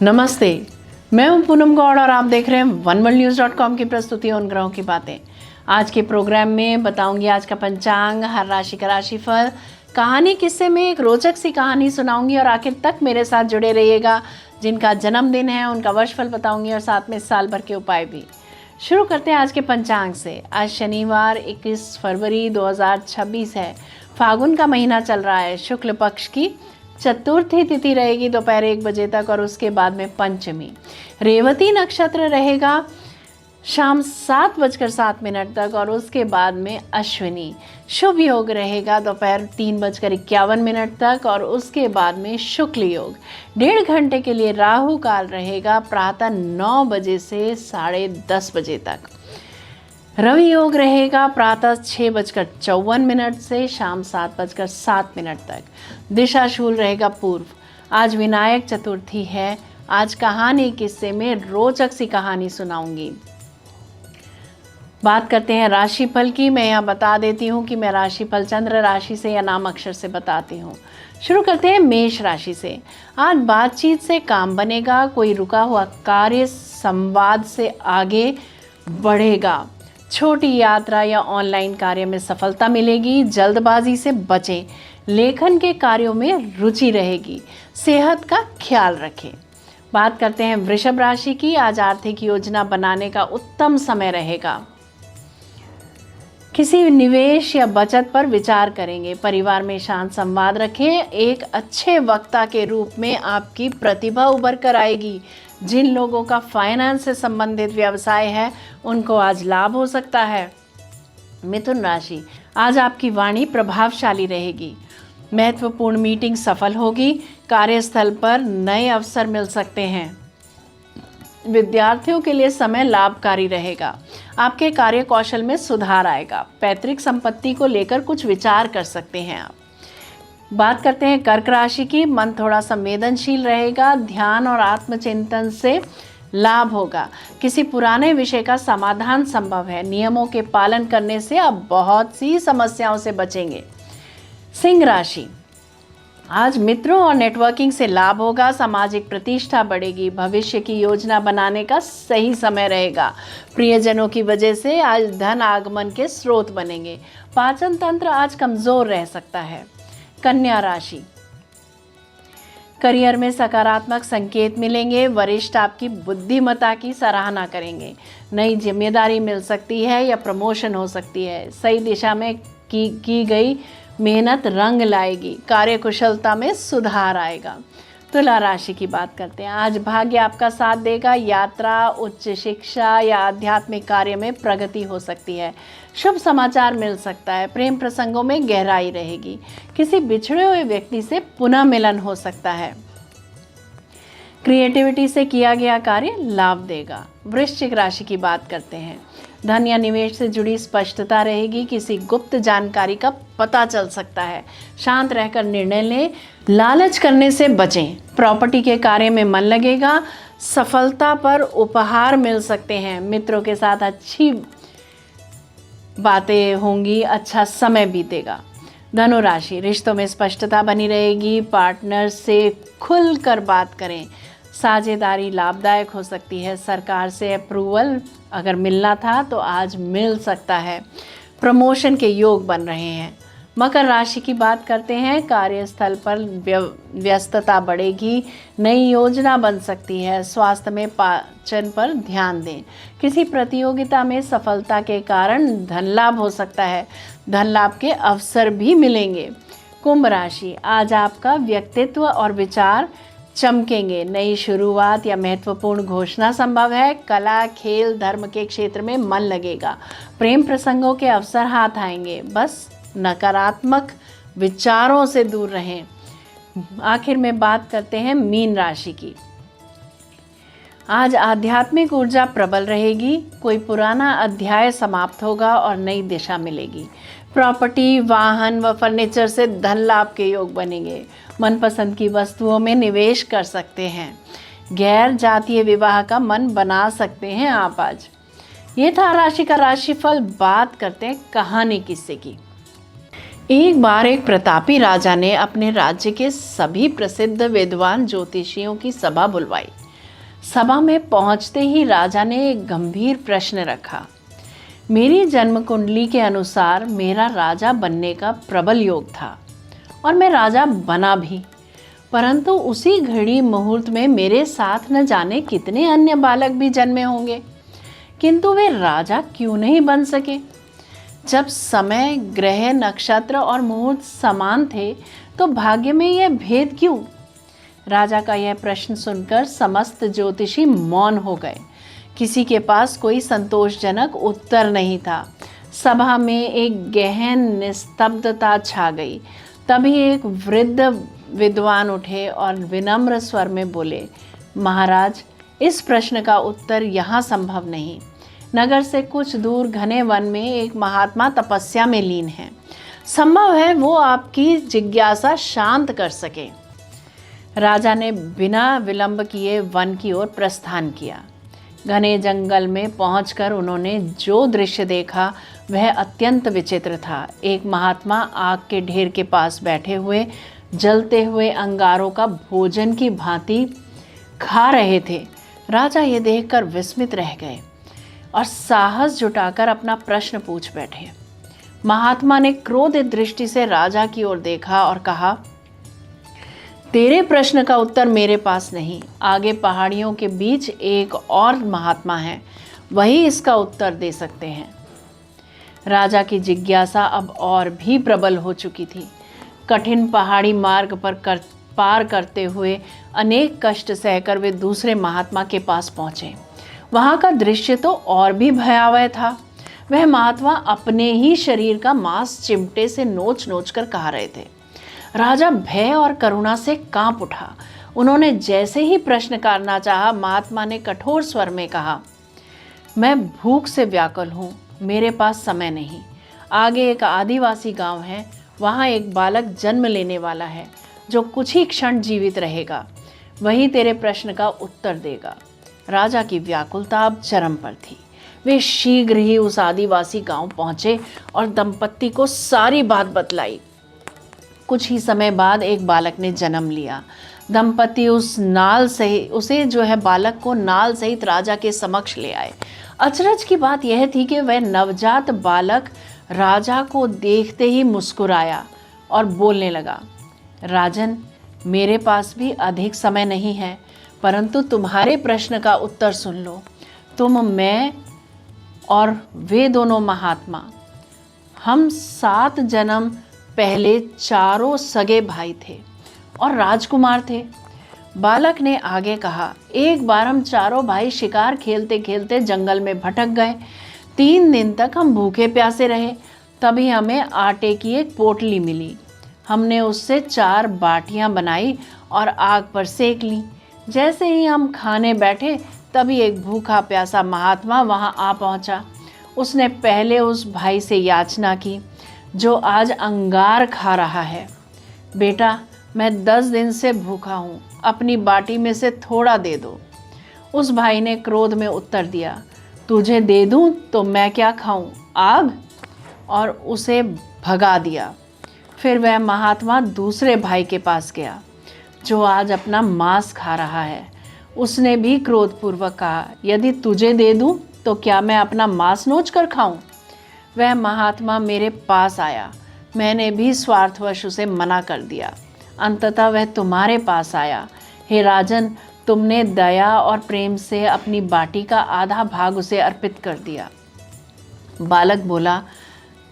नमस्ते, मैं हूं पूनम गौड़ और आप देख रहे हैं oneworldnews.com की प्रस्तुति उन ग्रहों की बातें। आज के प्रोग्राम में बताऊंगी आज का पंचांग, हर राशि का राशिफल, कहानी किस्से में एक रोचक सी कहानी सुनाऊंगी और आखिर तक मेरे साथ जुड़े रहिएगा। जिनका जन्मदिन है उनका वर्षफल बताऊंगी और साथ में साल भर के उपाय भी। शुरू करते हैं आज के पंचांग से। आज शनिवार 21 फरवरी 2026 है। फागुन का महीना चल रहा है। शुक्ल पक्ष की चतुर्थी तिथि रहेगी दोपहर 1 बजे तक और उसके बाद में पंचमी। रेवती नक्षत्र रहेगा शाम 7:07 तक और उसके बाद में अश्विनी। शुभ योग रहेगा दोपहर 3:51 तक और उसके बाद में शुक्ल योग। 1.5 घंटे के लिए राहु काल रहेगा प्रातः 9 बजे से 10:30 बजे तक। रवि योग रहेगा प्रातः 6:54 से शाम 7:07 तक। दिशा शूल रहेगा पूर्व। आज विनायक चतुर्थी है। आज कहानी किस्से में रोचक सी कहानी सुनाऊंगी। बात करते हैं राशिफल की। मैं यहाँ बता देती हूँ कि मैं राशिफल चंद्र राशि से या नाम अक्षर से बताती हूँ। शुरू करते हैं मेष राशि से। आज बातचीत से काम बनेगा। कोई रुका हुआ कार्य संवाद से आगे बढ़ेगा। छोटी यात्रा या ऑनलाइन कार्य में सफलता मिलेगी। जल्दबाजी से बचें। लेखन के कार्यों में रुचि रहेगी। सेहत का ख्याल रखें। बात करते हैं वृषभ राशि की। आज आर्थिक योजना बनाने का उत्तम समय रहेगा। किसी निवेश या बचत पर विचार करेंगे। परिवार में शांत संवाद रखें। एक अच्छे वक्ता के रूप में आपकी प्रतिभा उभर कर आएगी। जिन लोगों का फाइनेंस से संबंधित व्यवसाय है उनको आज लाभ हो सकता है। मिथुन राशि। आज आपकी वाणी प्रभावशाली रहेगी। महत्वपूर्ण मीटिंग सफल होगी। कार्यस्थल पर नए अवसर मिल सकते हैं। विद्यार्थियों के लिए समय लाभकारी रहेगा। आपके कार्य कौशल में सुधार आएगा। पैतृक संपत्ति को लेकर कुछ विचार कर सकते हैं आप। बात करते हैं कर्क राशि की। मन थोड़ा संवेदनशील रहेगा। ध्यान और आत्मचिंतन से लाभ होगा। किसी पुराने विषय का समाधान संभव है। नियमों के पालन करने से आप बहुत सी समस्याओं से बचेंगे। सिंह राशि। आज मित्रों और नेटवर्किंग से लाभ होगा। सामाजिक प्रतिष्ठा बढ़ेगी। भविष्य की योजना बनाने का सही समय रहेगा। प्रियजनों की वजह से आज धन आगमन के स्रोत बनेंगे। पाचन तंत्र आज कमजोर रह सकता है। कन्या राशि। करियर में सकारात्मक संकेत मिलेंगे। वरिष्ठ आपकी बुद्धिमत्ता की सराहना करेंगे। नई जिम्मेदारी मिल सकती है या प्रमोशन हो सकती है। सही दिशा में की गई मेहनत रंग लाएगी। कार्यकुशलता में सुधार आएगा। तुला राशि की बात करते हैं। आज भाग्य आपका साथ देगा। यात्रा, उच्च शिक्षा या आध्यात्मिक कार्य में प्रगति हो सकती है। शुभ समाचार मिल सकता है। प्रेम प्रसंगों में गहराई रहेगी। किसी बिछड़े हुए व्यक्ति से पुनः मिलन हो सकता है। क्रिएटिविटी से किया गया कार्य लाभ देगा। वृश्चिक राशि की बात करते हैं। धन या निवेश से जुड़ी स्पष्टता रहेगी। किसी गुप्त जानकारी का पता चल सकता है। शांत रहकर निर्णय लें। लालच करने से बचें। प्रॉपर्टी के कार्य में मन लगेगा। सफलता पर उपहार मिल सकते हैं। मित्रों के साथ अच्छी बातें होंगी। अच्छा समय बीतेगा। धनु राशि। रिश्तों में स्पष्टता बनी रहेगी। पार्टनर से खुलकर बात करें। साझेदारी लाभदायक हो सकती है। सरकार से अप्रूवल अगर मिलना था तो आज मिल सकता है। प्रमोशन के योग बन रहे हैं। मकर राशि की बात करते हैं। कार्यस्थल पर व्यस्तता बढ़ेगी। नई योजना बन सकती है। स्वास्थ्य में पाचन पर ध्यान दें। किसी प्रतियोगिता में सफलता के कारण धन लाभ हो सकता है। धन लाभ के अवसर भी मिलेंगे। कुंभ राशि। आज आपका व्यक्तित्व और विचार चमकेंगे। नई शुरुआत या महत्वपूर्ण घोषणा संभव है। कला, खेल, धर्म के क्षेत्र में मन लगेगा। प्रेम प्रसंगों के अवसर हाथ आएंगे। बस नकारात्मक विचारों से दूर रहें। आखिर में बात करते हैं मीन राशि की। आज आध्यात्मिक ऊर्जा प्रबल रहेगी। कोई पुराना अध्याय समाप्त होगा और नई दिशा मिलेगी। प्रॉपर्टी, वाहन व फर्नीचर से धन लाभ के योग बनेंगे। मनपसंद की वस्तुओं में निवेश कर सकते हैं। गैर जातीय विवाह का मन बना सकते हैं आप आज। ये था राशि का राशिफल। बात करते हैं कहानी किस्से की। एक बार एक प्रतापी राजा ने अपने राज्य के सभी प्रसिद्ध विद्वान ज्योतिषियों की सभा बुलवाई। सभा में पहुंचते ही राजा ने एक गंभीर प्रश्न रखा। मेरी जन्म कुंडली के अनुसार मेरा राजा बनने का प्रबल योग था और मैं राजा बना भी, परंतु उसी घड़ी मुहूर्त में मेरे साथ न जाने कितने अन्य बालक भी जन्मे होंगे, किंतु वे राजा क्यों नहीं बन सके। जब समय, ग्रह, नक्षत्र और मुहूर्त समान थे तो भाग्य में यह भेद क्यों। राजा का यह प्रश्न सुनकर समस्त ज्योतिषी मौन हो गए। किसी के पास कोई संतोषजनक उत्तर नहीं था। सभा में एक गहन निस्तब्धता छा गई। तभी एक वृद्ध विद्वान उठे और विनम्र स्वर में बोले, महाराज, इस प्रश्न का उत्तर यहाँ संभव नहीं। नगर से कुछ दूर घने वन में एक महात्मा तपस्या में लीन है। संभव है वो आपकी जिज्ञासा शांत कर सके। राजा ने बिना विलंब किए वन की ओर प्रस्थान किया। घने जंगल में पहुंचकर उन्होंने जो दृश्य देखा वह अत्यंत विचित्र था। एक महात्मा आग के ढेर के पास बैठे हुए जलते हुए अंगारों का भोजन की भांति खा रहे थे। राजा ये देखकर विस्मित रह गए और साहस जुटाकर अपना प्रश्न पूछ बैठे। महात्मा ने क्रोधित दृष्टि से राजा की ओर देखा और कहा, तेरे प्रश्न का उत्तर मेरे पास नहीं। आगे पहाड़ियों के बीच एक और महात्मा है, वही इसका उत्तर दे सकते हैं। राजा की जिज्ञासा अब और भी प्रबल हो चुकी थी। कठिन पहाड़ी मार्ग पर पार करते हुए अनेक कष्ट सहकर वे दूसरे महात्मा के पास पहुंचे। वहां का दृश्य तो और भी भयावह था। वह महात्मा अपने ही शरीर का मांस चिमटे से नोच नोच कर खा रहे थे। राजा भय और करुणा से कांप उठा। उन्होंने जैसे ही प्रश्न करना चाहा, महात्मा ने कठोर स्वर में कहा, मैं भूख से व्याकुल हूँ, मेरे पास समय नहीं। आगे एक आदिवासी गांव है, वहाँ एक बालक जन्म लेने वाला है जो कुछ ही क्षण जीवित रहेगा, वही तेरे प्रश्न का उत्तर देगा। राजा की व्याकुलता अब चरम पर थी। वे शीघ्र ही उस आदिवासी गांव पहुंचे और दंपत्ति को सारी बात बतलाई। कुछ ही समय बाद एक बालक ने जन्म लिया। दंपति उसे बालक को नाल सहित राजा के समक्ष ले आए। अचरज की बात यह थी कि वह नवजात बालक राजा को देखते ही मुस्कुराया और बोलने लगा, राजन, मेरे पास भी अधिक समय नहीं है, परंतु तुम्हारे प्रश्न का उत्तर सुन लो। तुम, मैं और वे दोनों महात्मा, हम 7 जन्म पहले चारों सगे भाई थे और राजकुमार थे। बालक ने आगे कहा, एक बार हम चारों भाई शिकार खेलते खेलते जंगल में भटक गए। 3 दिन तक हम भूखे प्यासे रहे। तभी हमें आटे की एक पोटली मिली। हमने उससे 4 बाटियां बनाई और आग पर सेक ली। जैसे ही हम खाने बैठे तभी एक भूखा प्यासा महात्मा वहां आ पहुंचा। उसने पहले उस भाई से याचना की जो आज अंगार खा रहा है, बेटा, मैं 10 दिन से भूखा हूँ, अपनी बाटी में से थोड़ा दे दो। उस भाई ने क्रोध में उत्तर दिया, तुझे दे दूँ तो मैं क्या खाऊँ, आग, और उसे भगा दिया। फिर वह महात्मा दूसरे भाई के पास गया जो आज अपना मांस खा रहा है। उसने भी क्रोधपूर्वक कहा, यदि तुझे दे दूँ तो क्या मैं अपना मांस नोच कर खाऊं? वह महात्मा मेरे पास आया, मैंने भी स्वार्थवश उसे मना कर दिया। अंततः वह तुम्हारे पास आया। हे राजन, तुमने दया और प्रेम से अपनी बाटी का आधा भाग उसे अर्पित कर दिया। बालक बोला,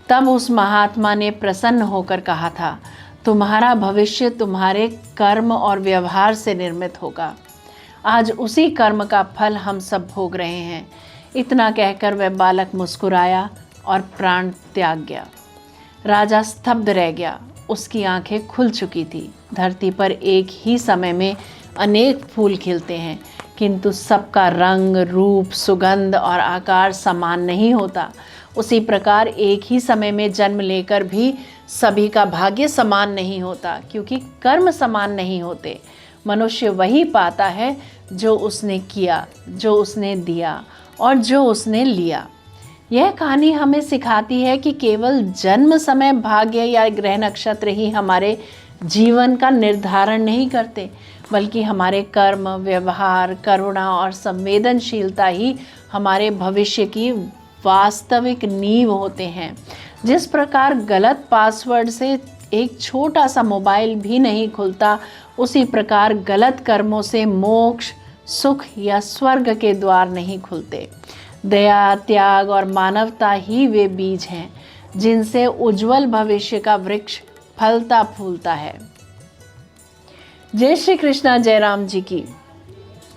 तब उस महात्मा ने प्रसन्न होकर कहा था, तुम्हारा भविष्य तुम्हारे कर्म और व्यवहार से निर्मित होगा। आज उसी कर्म का फल हम सब भोग रहे हैं। इतना कहकर वह बालक मुस्कुराया और प्राण त्याग गया। राजा स्तब्ध रह गया। उसकी आंखें खुल चुकी थी। धरती पर एक ही समय में अनेक फूल खिलते हैं, किंतु सबका रंग, रूप, सुगंध और आकार समान नहीं होता। उसी प्रकार एक ही समय में जन्म लेकर भी सभी का भाग्य समान नहीं होता, क्योंकि कर्म समान नहीं होते। मनुष्य वही पाता है जो उसने किया, जो उसने दिया और जो उसने लिया। यह कहानी हमें सिखाती है कि केवल जन्म समय, भाग्य या ग्रह नक्षत्र ही हमारे जीवन का निर्धारण नहीं करते, बल्कि हमारे कर्म, व्यवहार, करुणा और संवेदनशीलता ही हमारे भविष्य की वास्तविक नींव होते हैं। जिस प्रकार गलत पासवर्ड से एक छोटा सा मोबाइल भी नहीं खुलता, उसी प्रकार गलत कर्मों से मोक्ष, सुख या स्वर्ग के द्वार नहीं खुलते। दया, त्याग और मानवता ही वे बीज हैं जिनसे उज्जवल भविष्य का वृक्ष फलता फूलता है। जय श्री कृष्णा। जयराम जी की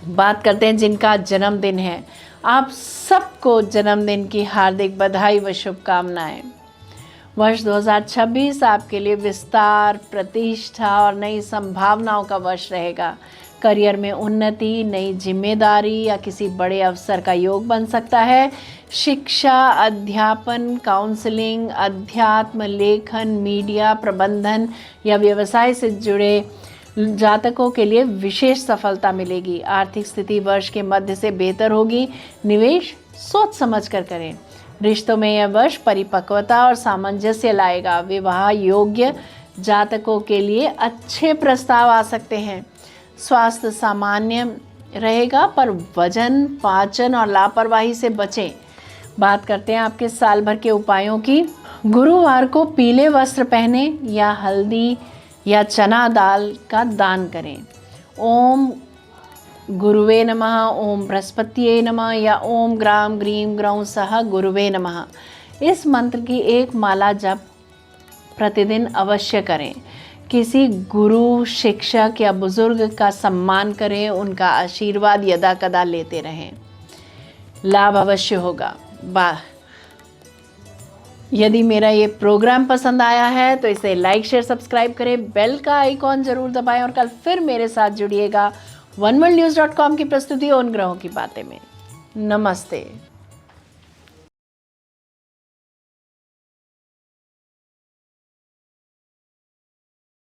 बात करते हैं जिनका जन्मदिन है। आप सबको जन्मदिन की हार्दिक बधाई व शुभकामनाएं। वर्ष 2026 आपके लिए विस्तार, प्रतिष्ठा और नई संभावनाओं का वर्ष रहेगा। करियर में उन्नति, नई जिम्मेदारी या किसी बड़े अवसर का योग बन सकता है। शिक्षा, अध्यापन, काउंसलिंग, अध्यात्म, लेखन, मीडिया, प्रबंधन या व्यवसाय से जुड़े जातकों के लिए विशेष सफलता मिलेगी। आर्थिक स्थिति वर्ष के मध्य से बेहतर होगी। निवेश सोच समझ कर करें। रिश्तों में यह वर्ष परिपक्वता और सामंजस्य लाएगा। विवाह योग्य जातकों के लिए अच्छे प्रस्ताव आ सकते हैं। स्वास्थ्य सामान्य रहेगा, पर वजन, पाचन और लापरवाही से बचें। बात करते हैं आपके साल भर के उपायों की। गुरुवार को पीले वस्त्र पहने या हल्दी या चना दाल का दान करें। ओम गुरुवे नमः, ओम बृहस्पतिये नमः या ओम ग्राम ग्रीम ग्रौं सह गुरुवे नमः। इस मंत्र की एक माला जप प्रतिदिन अवश्य करें। किसी गुरु, शिक्षक या बुजुर्ग का सम्मान करें, उनका आशीर्वाद यदा कदा लेते रहें, लाभ अवश्य होगा। यदि मेरा ये प्रोग्राम पसंद आया है तो इसे लाइक, शेयर, सब्सक्राइब करें, बेल का आइकॉन जरूर दबाएं और कल फिर मेरे साथ जुड़िएगा oneworldnews.com की प्रस्तुति उन ग्रहों की बातें में। नमस्ते।